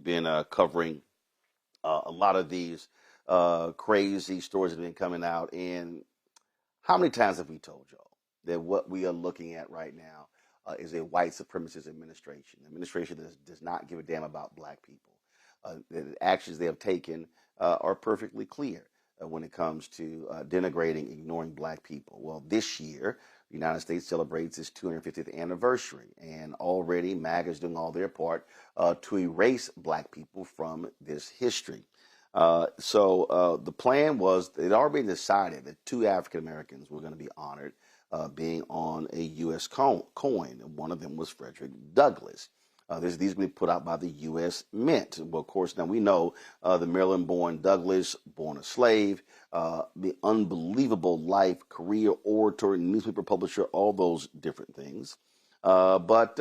we've been covering a lot of these crazy stories that have been coming out. And how many times have we told y'all that what we are looking at right now is a white supremacist administration that does not give a damn about black people. The actions they have taken are perfectly clear when it comes to denigrating, ignoring black people. Well, this year, the United States celebrates its 250th anniversary, and already MAGA is doing all their part to erase black people from this history. So the plan was it already decided that two African Americans were going to be honored being on a U.S. coin. And one of them was Frederick Douglass. These will be put out by the U.S. Mint. Well, of course, now we know the Maryland-born Douglass, born a slave, the unbelievable life, career, orator, newspaper publisher, all those different things. But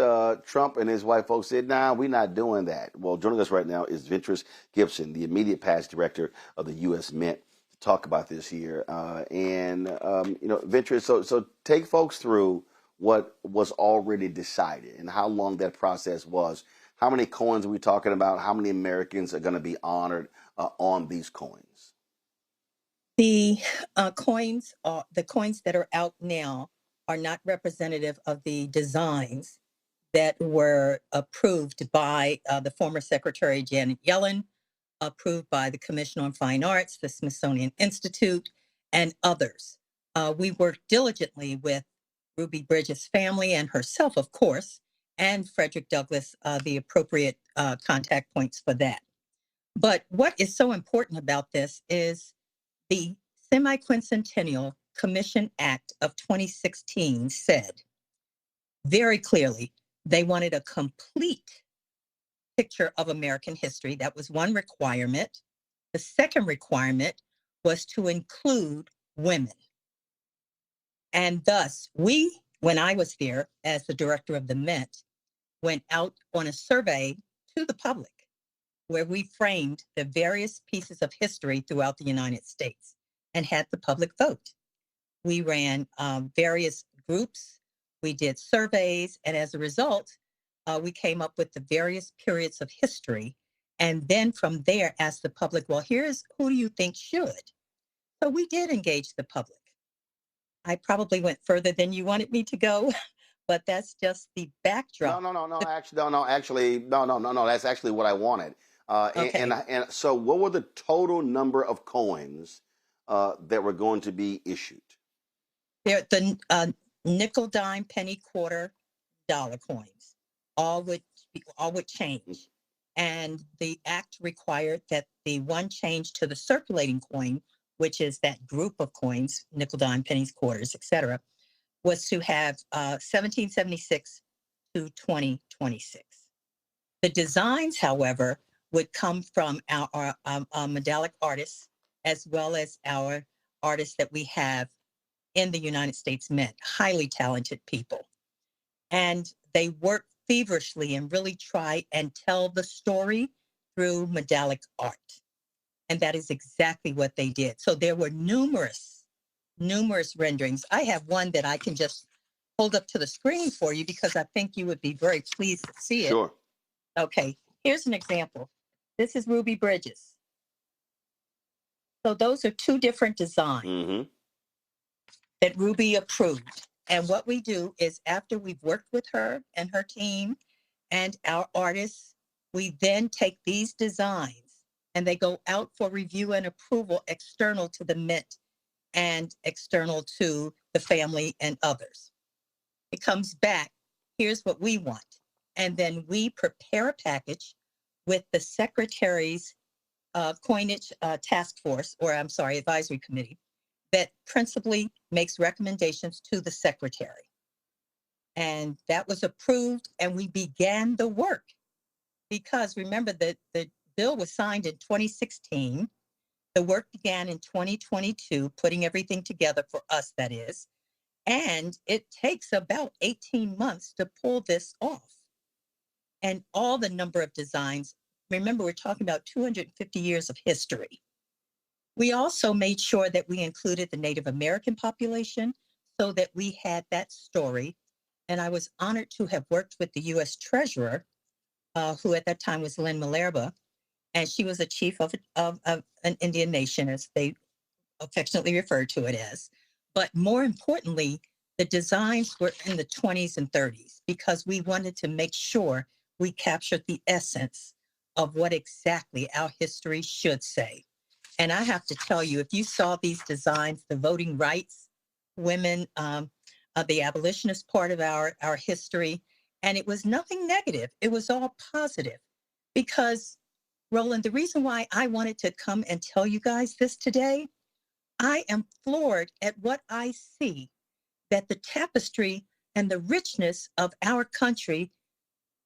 Trump and his white folks said, nah, we're not doing that. Well, joining us right now is Ventress Gibson, the immediate past director of the U.S. Mint, to talk about this here. Ventress, so take folks through what was already decided and how long that process was. How many coins are we talking about? How many Americans are going to be honored on these coins? The coins that are out now are not representative of the designs that were approved by the former Secretary Janet Yellen, approved by the Commission on Fine Arts, the Smithsonian Institute, and others. We worked diligently with Ruby Bridges' family and herself, of course, and Frederick Douglass, the appropriate contact points for that. But what is so important about this is the Semi-Quincentennial Commission Act of 2016 said very clearly they wanted a complete picture of American history. That was one requirement. The second requirement was to include women. And thus, when I was there as the director of the Mint, went out on a survey to the public where we framed the various pieces of history throughout the United States and had the public vote. We ran various groups, we did surveys, and as a result, we came up with the various periods of history. And then from there, asked the public, well, here's who do you think should? So we did engage the public. I probably went further than you wanted me to go, but that's just the backdrop. No. Actually, no. That's actually what I wanted. Okay. And so, what were the total number of coins that were going to be issued? The nickel, dime, penny, quarter, dollar coins, all would change. And the act required that the one change to the circulating coin, which is that group of coins, nickel, dime, pennies, quarters, etc., was to have 1776 to 2026. The designs, however, would come from our medallic artists, as well as our artists that we have in the United States Mint, highly talented people. And they work feverishly and really try and tell the story through medallic art. And that is exactly what they did. So there were numerous renderings. I have one that I can just hold up to the screen for you because I think you would be very pleased to see it. Sure. Okay, here's an example. This is Ruby Bridges. So those are two different designs that Ruby approved. And what we do is after we've worked with her and her team and our artists, we then take these designs and they go out for review and approval external to the Mint and external to the family and others. It comes back, here's what we want. And then we prepare a package with the Secretary's coinage task force, advisory committee, that principally makes recommendations to the Secretary. And that was approved, and we began the work. Because remember that the bill was signed in 2016. The work began in 2022, putting everything together for us, that is. And it takes about 18 months to pull this off. And all the number of designs, remember, we're talking about 250 years of history. We also made sure that we included the Native American population so that we had that story. And I was honored to have worked with the U.S. Treasurer who at that time was Lynn Malerba, and she was a chief of an Indian nation, as they affectionately referred to it as. But more importantly, the designs were in the 20s and 30s because we wanted to make sure we captured the essence of what exactly our history should say. And I have to tell you, if you saw these designs, the voting rights, women, the abolitionist part of our history, and it was nothing negative. It was all positive because, Roland, the reason why I wanted to come and tell you guys this today, I am floored at what I see, that the tapestry and the richness of our country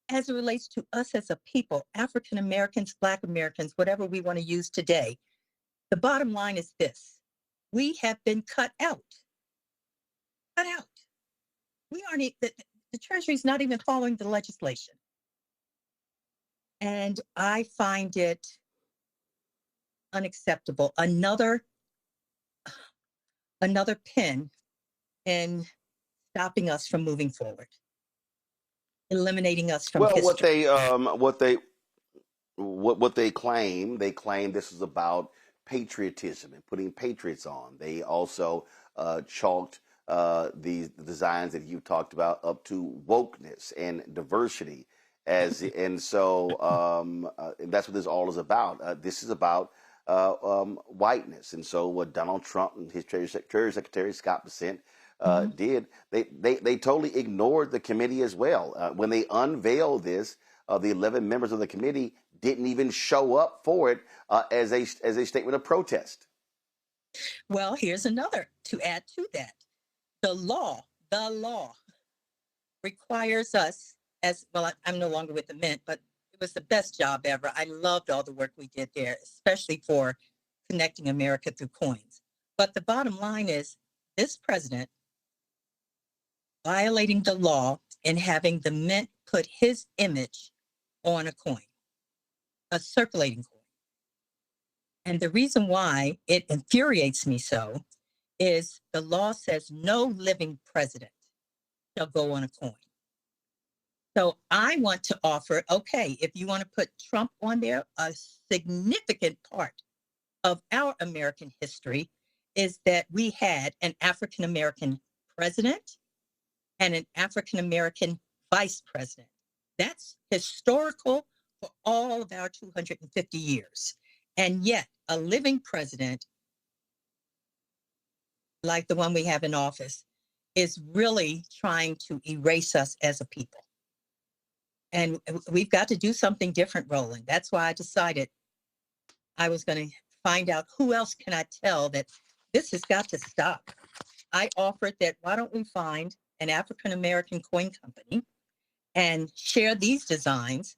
as it relates to us as a people, African Americans, Black Americans, whatever we want to use today. The bottom line is this: we have been cut out. Cut out. We aren't, the Treasury's not even following the legislation. And I find it unacceptable. Another pin in stopping us from moving forward, eliminating us from Well, history. what they claim this is about patriotism and putting patriots on. They also chalked the designs that you talked about up to wokeness and diversity and so and that's what this all is about. This is about whiteness, and so what Donald Trump and his Treasury Secretary Scott Bessent did, they totally ignored the committee as well. When they unveiled this, the 11 members of the committee didn't even show up for it as a statement of protest. Well, here's another to add to that. The law requires us, as well, I'm no longer with the Mint, but it was the best job ever. I loved all the work we did there, especially for connecting America through coins. But the bottom line is this president violating the law and having the Mint put his image on a coin, a circulating coin. And the reason why it infuriates me so is the law says no living president shall go on a coin. So I want to offer, okay, if you want to put Trump on there, a significant part of our American history is that we had an African American president and an African American vice president. That's historical for all of our 250 years. And yet, a living president like the one we have in office is really trying to erase us as a people. And we've got to do something different, Roland. That's why I decided I was going to find out who else can I tell that this has got to stop. I offered that, why don't we find an African-American coin company and share these designs.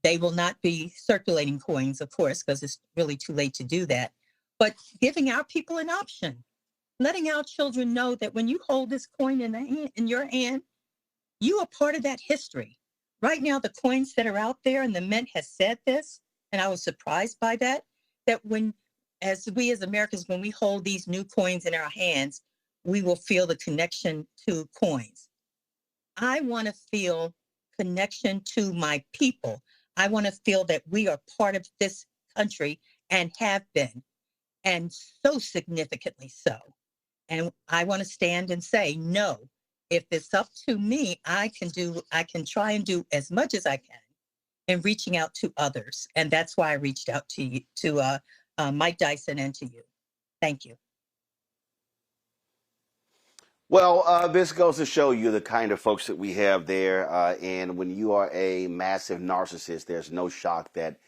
They will not be circulating coins, of course, because it's really too late to do that. But giving our people an option, letting our children know that when you hold this coin in your hand, you are part of that history. Right now, the coins that are out there, and the Mint has said this, and I was surprised by that, that as Americans, when we hold these new coins in our hands, we will feel the connection to coins. I want to feel connection to my people. I want to feel that we are part of this country and have been, and so significantly so. And I want to stand and say, no, if it's up to me, I can try and do as much as I can in reaching out to others. And that's why I reached out to you, to Mike Dyson, and to you. Thank you. Well, this goes to show you the kind of folks that we have there. And when you are a massive narcissist, there's no shock that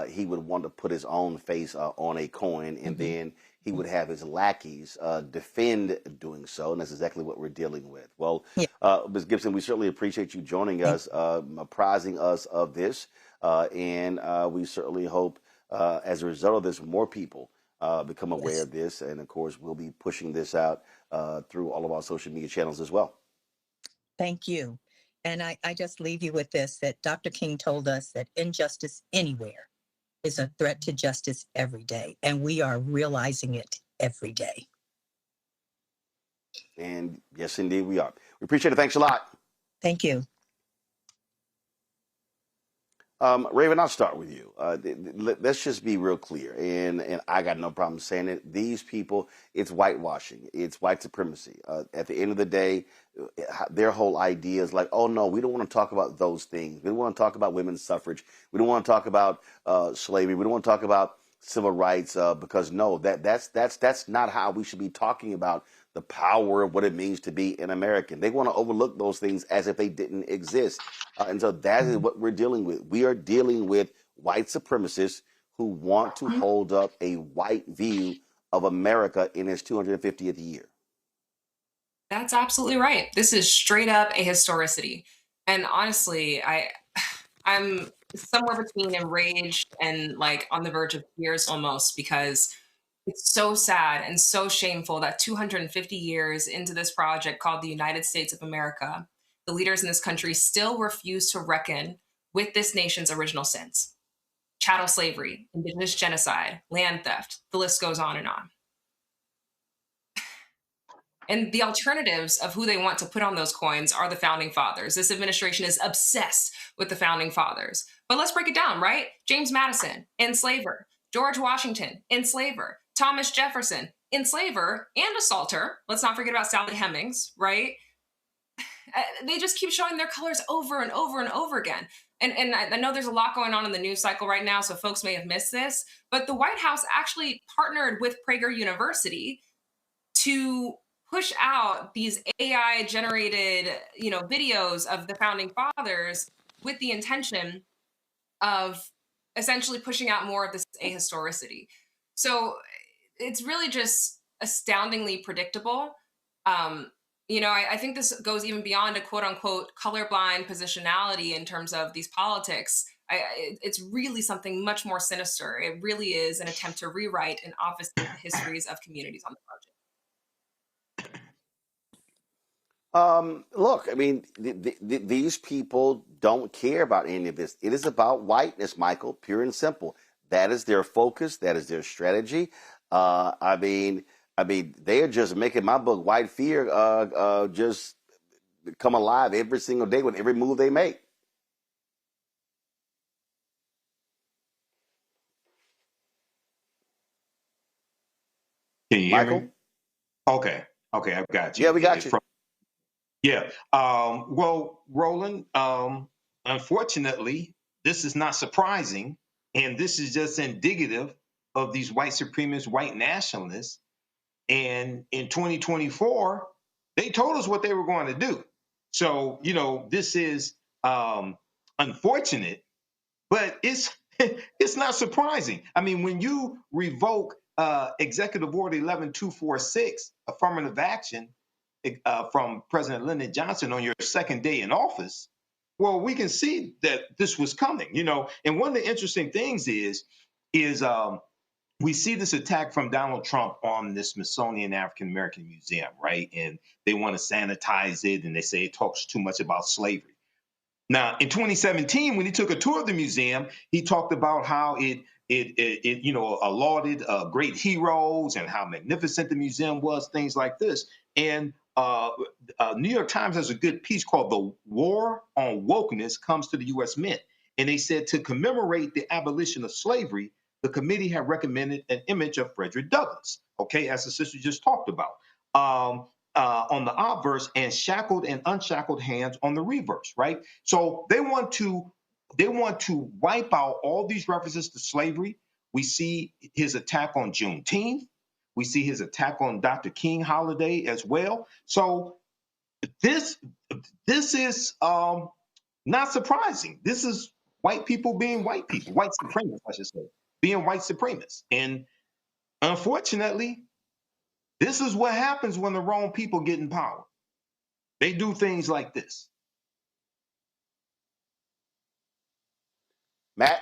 he would want to put his own face on a coin, and then he would have his lackeys defend doing so. And that's exactly what we're dealing with. Well, Yeah. Ms. Gibson, we certainly appreciate you joining us, apprising us of this. And we certainly hope, as a result of this, more people become aware of this. And of course, we'll be pushing this out through all of our social media channels as well. Thank you. And I just leave you with this, that Dr. King told us that injustice anywhere is a threat to justice every day. And we are realizing it every day. And yes, indeed, we are. We appreciate it. Thanks a lot. Thank you. Raven, I'll start with you. Let's just be real clear, and I got no problem saying it. These people, it's whitewashing, it's white supremacy. At the end of the day, their whole idea is like, oh no, we don't want to talk about those things. We don't want to talk about women's suffrage. We don't want to talk about slavery. We don't want to talk about civil rights because no, that's not how we should be talking about the power of what it means to be an American. They want to overlook those things as if they didn't exist. And so that is what we're dealing with. We are dealing with white supremacists who want to hold up a white view of America in its 250th year. That's absolutely right. This is straight up a historicity. And honestly, I'm somewhere between enraged and like on the verge of tears almost because it's so sad and so shameful that 250 years into this project called the United States of America, the leaders in this country still refuse to reckon with this nation's original sins: chattel slavery, indigenous genocide, land theft. The list goes on and on. And the alternatives of who they want to put on those coins are the founding fathers. This administration is obsessed with the founding fathers. But let's break it down, right? James Madison, enslaver. George Washington, enslaver. Thomas Jefferson, enslaver and assaulter. Let's not forget about Sally Hemings, right? They just keep showing their colors over and over and over again. And I know there's a lot going on in the news cycle right now, so folks may have missed this, but the White House actually partnered with Prager University to push out these AI generated, videos of the founding fathers with the intention of essentially pushing out more of this ahistoricity. So it's really just astoundingly predictable. I think this goes even beyond a quote unquote colorblind positionality in terms of these politics. It's really something much more sinister. It really is an attempt to rewrite and obfuscate the histories of communities on the project. Look, I mean, these people don't care about any of this. It is about whiteness, Michael, pure and simple. That is their focus. That is their strategy. I mean, they are just making my book, White Fear, just come alive every single day with every move they make. Can you Michael? hear me? Okay, I've got you. Yeah, we got you. Yeah. Well, Roland, unfortunately, this is not surprising. And this is just indicative of these white supremacist, white nationalists. And in 2024, they told us what they were going to do. So, this is unfortunate, but it's it's not surprising. I mean, when you revoke Executive Order 11246, affirmative action, from President Lyndon Johnson on your second day in office, well, we can see that this was coming, And one of the interesting things is we see this attack from Donald Trump on the Smithsonian African American Museum, right? And they want to sanitize it, and they say it talks too much about slavery. Now, in 2017, when he took a tour of the museum, he talked about how it lauded great heroes and how magnificent the museum was, things like this. And New York Times has a good piece called "The War on Wokeness Comes to the U.S. Mint," and they said to commemorate the abolition of slavery, the committee had recommended an image of Frederick Douglass, okay, as the sister just talked about. On the obverse, and shackled and unshackled hands on the reverse, right? So they want to wipe out all these references to slavery. We see his attack on Juneteenth. We see his attack on Dr. King holiday as well. So this is not surprising. This is white people being white people, white supremacists, I should say, being white supremacists. And unfortunately, this is what happens when the wrong people get in power. They do things like this. Matt?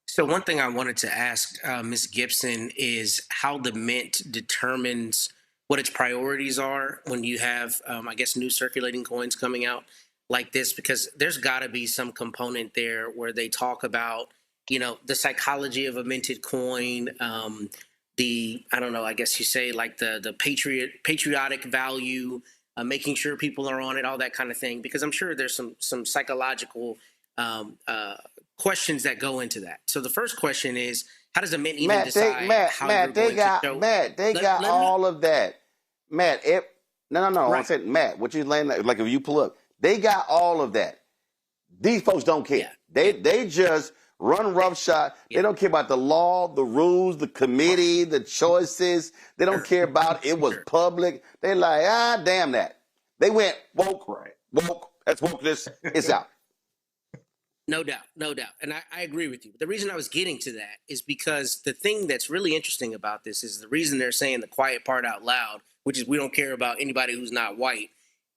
So one thing I wanted to ask Ms. Gibson is how the Mint determines what its priorities are when you have, I guess, new circulating coins coming out like this, because there's got to be some component there where they talk about, the psychology of a minted coin, I don't know, I guess you say like the patriotic value, making sure people are on it, all that kind of thing, because I'm sure there's some psychological questions that go into that. So the first question is, how does a mint even decide how you're going to show? They got all of that. Matt, no. Right. I said, Matt, what you laying like if you pull up, they got all of that. These folks don't care. Yeah. They just run roughshod. Yeah. They don't care about the law, the rules, the committee, the choices. They don't care about it was public. They like, damn that. They went woke. That's wokeness. It's out. No doubt. And I agree with you. But the reason I was getting to that is because the thing that's really interesting about this is the reason they're saying the quiet part out loud, which is we don't care about anybody who's not white,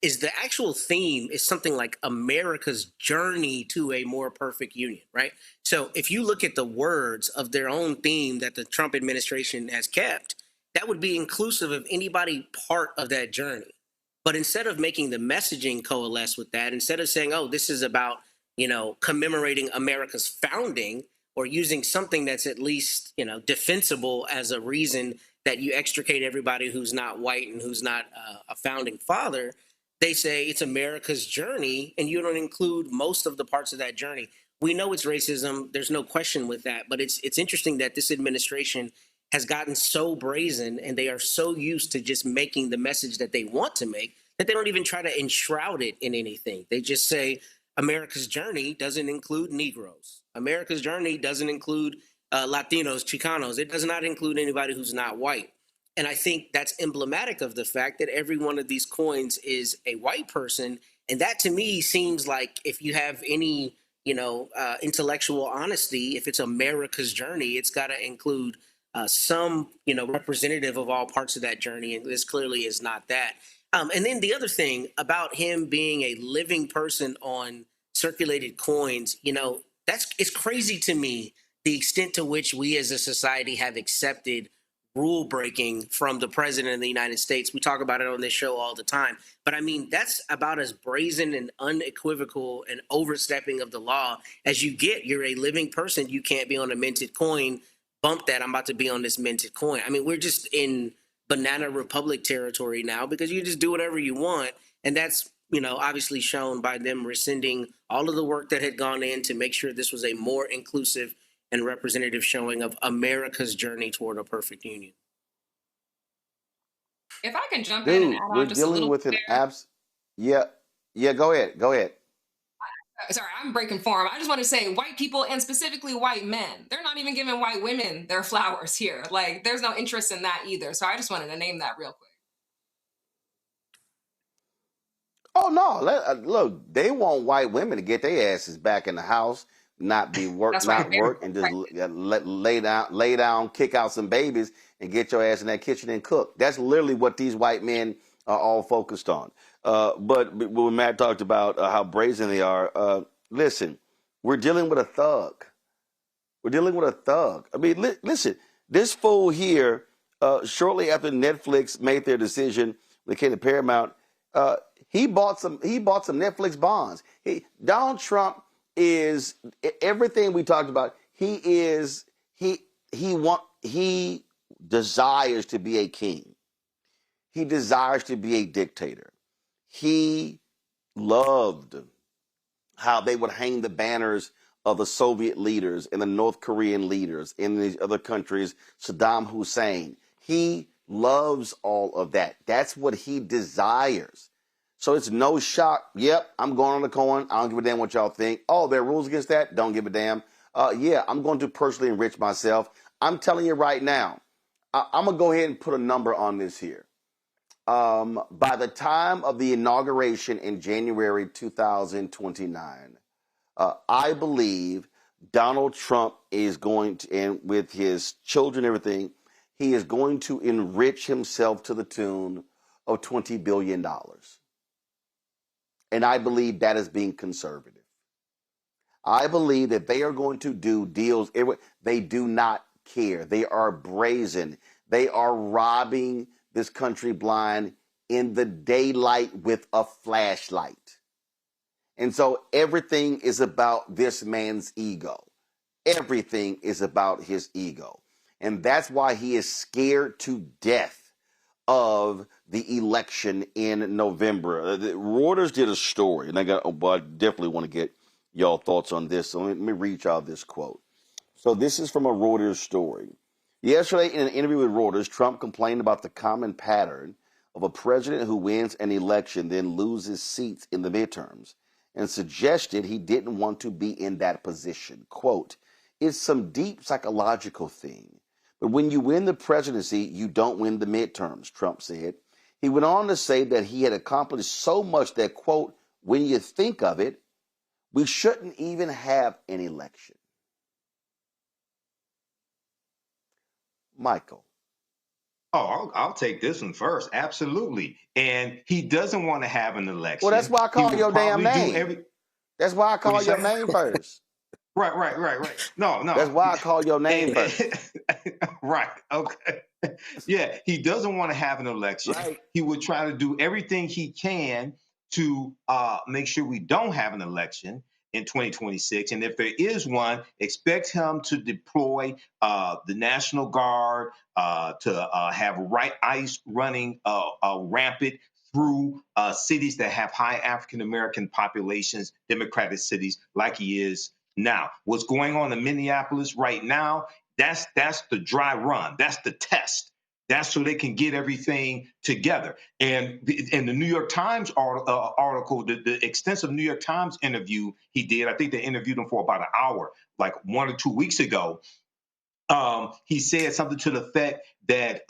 is the actual theme is something like America's journey to a more perfect union, right? So if you look at the words of their own theme that the Trump administration has kept, that would be inclusive of anybody part of that journey. But instead of making the messaging coalesce with that, instead of saying, oh, this is about, commemorating America's founding, or using something that's at least, defensible as a reason that you extricate everybody who's not white and who's not a founding father, they say it's America's journey, and you don't include most of the parts of that journey. We know it's racism. There's no question with that. But it's interesting that this administration has gotten so brazen, and they are so used to just making the message that they want to make, that they don't even try to enshroud it in anything. They just say America's journey doesn't include Negroes. America's journey doesn't include Latinos, Chicanos. It does not include anybody who's not white. And I think that's emblematic of the fact that every one of these coins is a white person. And that to me seems like, if you have any, intellectual honesty, if it's America's journey, it's got to include some, representative of all parts of that journey. And this clearly is not that. And then the other thing about him being a living person on circulated coins, it's crazy to me, the extent to which we as a society have accepted rule breaking from the president of the United States. We talk about it on this show all the time. But I mean, that's about as brazen and unequivocal and overstepping of the law as you get. You're a living person. You can't be on a minted coin. Bump that. I'm about to be on this minted coin. I mean, we're just in banana republic territory now, because you just do whatever you want. And that's, obviously shown by them rescinding all of the work that had gone in to make sure this was a more inclusive and representative showing of America's journey toward a perfect union. If I can jump in and add on just a little bit there. Yeah, go ahead. Sorry, I'm breaking form. I just want to say white people, and specifically white men, they're not even giving white women their flowers here. Like, there's no interest in that either. So I just wanted to name that real quick. Oh, no. Look, they want white women to get their asses back in the house, not work, and just lay down, kick out some babies, and get your ass in that kitchen and cook. That's literally what these white men are all focused on. But when Matt talked about how brazen they are, listen, we're dealing with a thug. I mean, listen, this fool here, shortly after Netflix made their decision, when it came to Paramount, he bought some Netflix bonds. Donald Trump is everything we talked about. He desires to be a king. He desires to be a dictator. He loved how they would hang the banners of the Soviet leaders and the North Korean leaders in these other countries, Saddam Hussein. He loves all of that. That's what he desires. So it's no shock. Yep, I'm going on the coin. I don't give a damn what y'all think. Oh, there are rules against that? Don't give a damn. Yeah, I'm going to personally enrich myself. I'm telling you right now, I'm going to go ahead and put a number on this here. By the time of the inauguration in January 2029, I believe Donald Trump is going to, and with his children and everything, he is going to enrich himself to the tune of $20 billion. And I believe that is being conservative. I believe that they are going to do deals. They do not care. They are brazen. They are robbing this country blind in the daylight with a flashlight. And so everything is about this man's ego. Everything is about his ego. And that's why he is scared to death of the election in November. Reuters did a story, and I definitely want to get y'all thoughts on this. So let me read y'all this quote. So this is from a Reuters story. Yesterday, in an interview with Reuters, Trump complained about the common pattern of a president who wins an election then loses seats in the midterms and suggested he didn't want to be in that position. Quote, "It's some deep psychological thing. But when you win the presidency, you don't win the midterms," Trump said. He went on to say that he had accomplished so much that, quote, "when you think of it, we shouldn't even have an election." Michael. Oh, I'll take this one first. Absolutely. And he doesn't want to have an election. Well, that's why I He call will your damn probably do name. That's why I What'd call you your say? name first. Right. No. That's why I call your name first. Right. Okay. Yeah, he doesn't want to have an election. Right. He would try to do everything he can to make sure we don't have an election in 2026. And if there is one, expect him to deploy the National Guard to have ICE running rampant through cities that have high African American populations, Democratic cities, like he is now. What's going on in Minneapolis right now, that's the dry run. That's the test. That's so they can get everything together. And in the New York Times article, the extensive New York Times interview he did, I think they interviewed him for about an hour, like 1 or 2 weeks ago. He said something to the effect that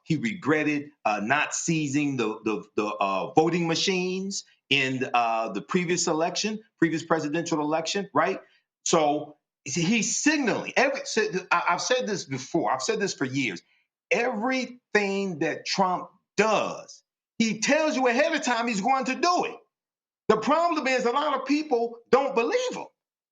he regretted not seizing the voting machines in the previous presidential election, right? So he's signaling. I've said this before. I've said this for years. Everything that Trump does, he tells you ahead of time he's going to do it. The problem is a lot of people don't believe him.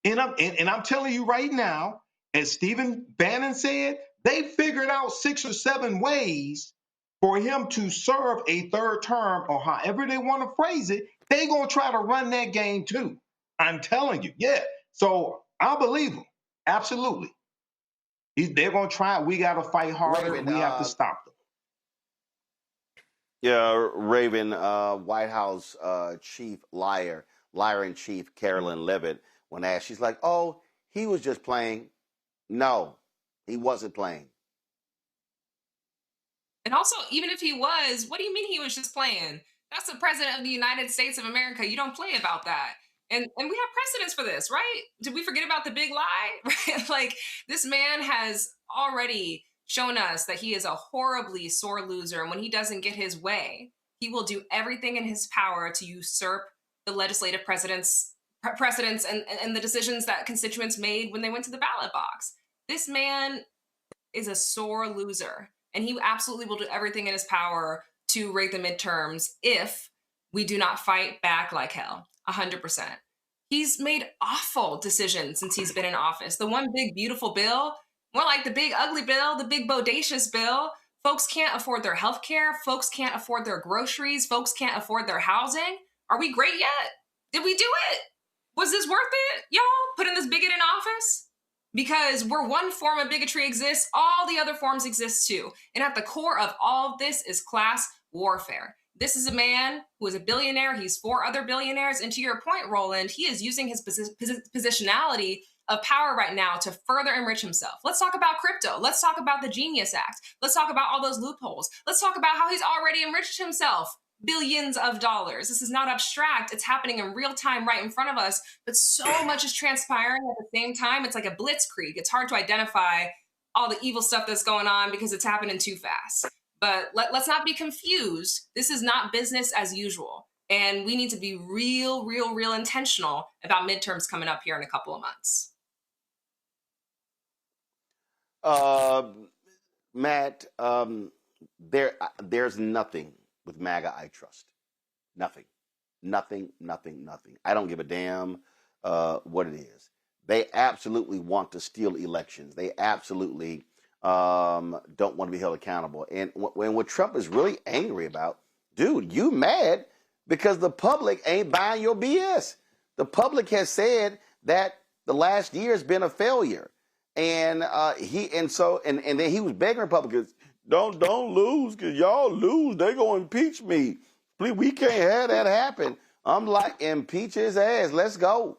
And I'm telling you right now, as Stephen Bannon said, they figured out 6 or 7 ways for him to serve a third term, or however they want to phrase it. They're going to try to run that game too. I'm telling you. Yeah. So I believe them. Absolutely. They're going to try. We got to fight harder. Raven, we have to stop them. Yeah, Raven, White House chief liar in chief, Carolyn Levitt, when asked, she's like, "Oh, he was just playing." No, he wasn't playing. And also, even if he was, what do you mean he was just playing? That's the president of the United States of America. You don't play about that. And we have precedents for this, right? Did we forget about the big lie? Right? Like, this man has already shown us that he is a horribly sore loser. And when he doesn't get his way, he will do everything in his power to usurp the legislative precedents and the decisions that constituents made when they went to the ballot box. This man is a sore loser, and he absolutely will do everything in his power to rig the midterms if we do not fight back like hell. 100%. He's made awful decisions since he's been in office. The one big beautiful bill, more like the big ugly bill, the big bodacious bill. Folks can't afford their health care. Folks can't afford their groceries. Folks can't afford their housing. Are we great yet? Did we do it? Was this worth it, y'all? Putting this bigot in office? Because where one form of bigotry exists, all the other forms exist too. And at the core of all of this is class warfare. This is a man who is a billionaire. He's 4 other billionaires. And to your point, Roland, he is using his positionality of power right now to further enrich himself. Let's talk about crypto. Let's talk about the Genius Act. Let's talk about all those loopholes. Let's talk about how he's already enriched himself. Billions of dollars. This is not abstract. It's happening in real time right in front of us, but so much is transpiring at the same time. It's like a blitzkrieg. It's hard to identify all the evil stuff that's going on because it's happening too fast. But let's not be confused. This is not business as usual. And we need to be real intentional about midterms coming up here in a couple of months. Matt, there's nothing with MAGA I trust. Nothing. I don't give a damn what it is. They absolutely want to steal elections. They absolutely don't want to be held accountable. And what Trump is really angry about, dude, you mad because the public ain't buying your BS. The public has said that the last year has been a failure. And then he was begging Republicans, don't lose, because y'all lose, they gonna impeach me. Please, we can't have that happen. I'm like, impeach his ass. Let's go.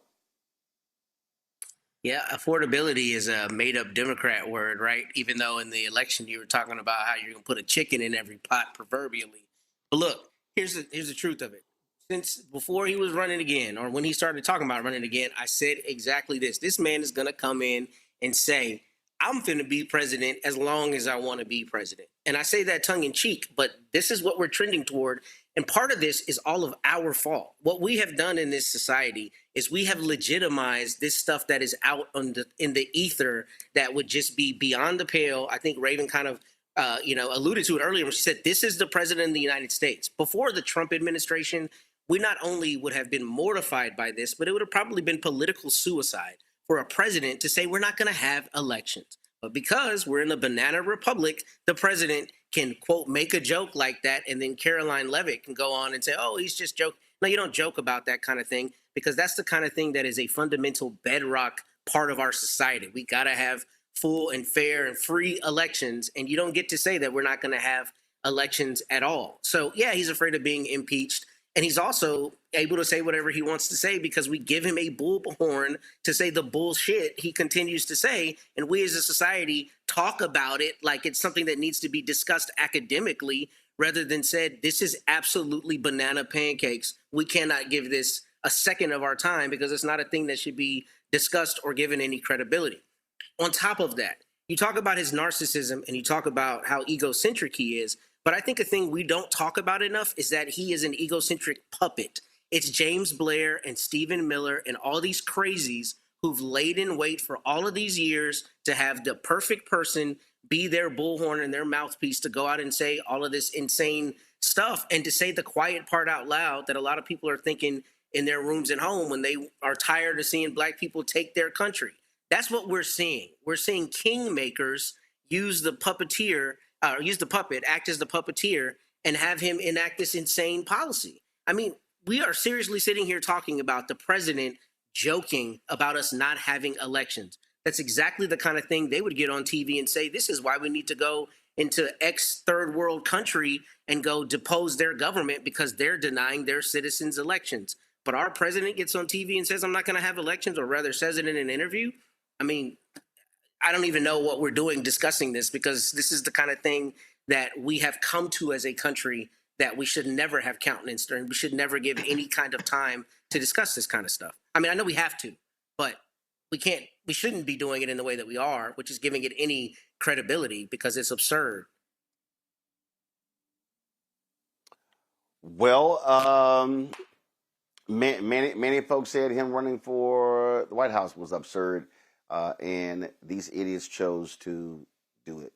Yeah, affordability is a made-up Democrat word, right? Even though in the election you were talking about how you're gonna put a chicken in every pot, proverbially. But look, here's the truth of it. Since before he was running again, or when he started talking about running again, I said exactly this. This man is gonna come in and say, I'm finna be president as long as I want to be president. And I say that tongue in cheek, but this is what we're trending toward. And part of this is all of our fault. What we have done in this society is we have legitimized this stuff that is out in the ether that would just be beyond the pale. I think Raven kind of alluded to it earlier when she said, this is the president of the United States. Before the Trump administration, we not only would have been mortified by this, but it would have probably been political suicide for a president to say we're not going to have elections. But because we're in a banana republic, the president can, quote, make a joke like that, and then Caroline Levitt can go on and say, oh, he's just joking. No, you don't joke about that kind of thing, because that's the kind of thing that is a fundamental bedrock part of our society. We got to have full and fair and free elections, and you don't get to say that we're not going to have elections at all. So, yeah, he's afraid of being impeached. And he's also able to say whatever he wants to say because we give him a bullhorn to say the bullshit he continues to say. And we as a society talk about it like it's something that needs to be discussed academically rather than said, this is absolutely banana pancakes. We cannot give this a second of our time because it's not a thing that should be discussed or given any credibility. On top of that, you talk about his narcissism and you talk about how egocentric he is. But I think a thing we don't talk about enough is that he is an egocentric puppet. It's James Blair and Stephen Miller and all these crazies who've laid in wait for all of these years to have the perfect person be their bullhorn and their mouthpiece to go out and say all of this insane stuff and to say the quiet part out loud that a lot of people are thinking in their rooms at home when they are tired of seeing Black people take their country. That's what we're seeing. We're seeing kingmakers use the puppeteer, use the puppet, act as the puppeteer, and have him enact this insane policy. I mean, we are seriously sitting here talking about the president joking about us not having elections. That's exactly the kind of thing they would get on TV and say, this is why we need to go into X third world country and go depose their government because they're denying their citizens elections. But our president gets on TV and says, I'm not going to have elections, or rather says it in an interview. I mean, I don't even know what we're doing discussing this, because this is the kind of thing that we have come to as a country that we should never have countenanced, and we should never give any kind of time to discuss this kind of stuff. I mean, I know we have to, but we shouldn't be doing it in the way that we are, which is giving it any credibility, because it's absurd. Well, many folks said him running for the White House was absurd. And these idiots chose to do it.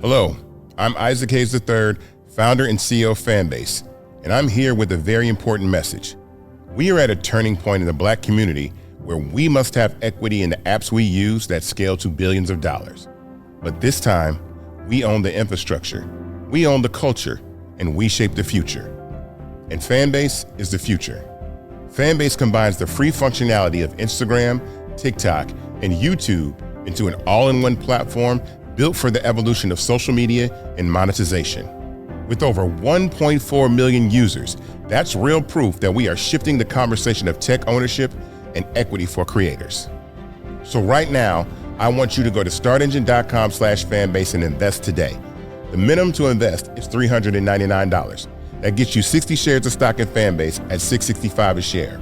Hello, I'm Isaac Hayes III, founder and CEO of Fanbase, and I'm here with a very important message. We are at a turning point in the Black community where we must have equity in the apps we use that scale to billions of dollars. But this time, we own the infrastructure, we own the culture, and we shape the future. And Fanbase is the future. Fanbase combines the free functionality of Instagram, TikTok, and YouTube into an all-in-one platform built for the evolution of social media and monetization. With over 1.4 million users, that's real proof that we are shifting the conversation of tech ownership and equity for creators. So right now, I want you to go to startengine.com/fanbase and invest today. The minimum to invest is $399. That gets you 60 shares of stock in Fanbase at $665 a share.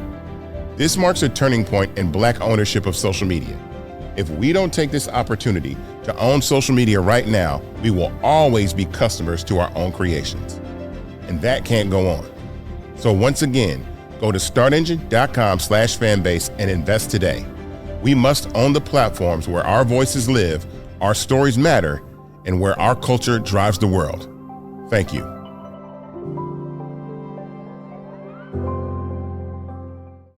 This marks a turning point in Black ownership of social media. If we don't take this opportunity to own social media right now, we will always be customers to our own creations. And that can't go on. So once again, go to startengine.com/fanbase and invest today. We must own the platforms where our voices live, our stories matter, and where our culture drives the world. Thank you.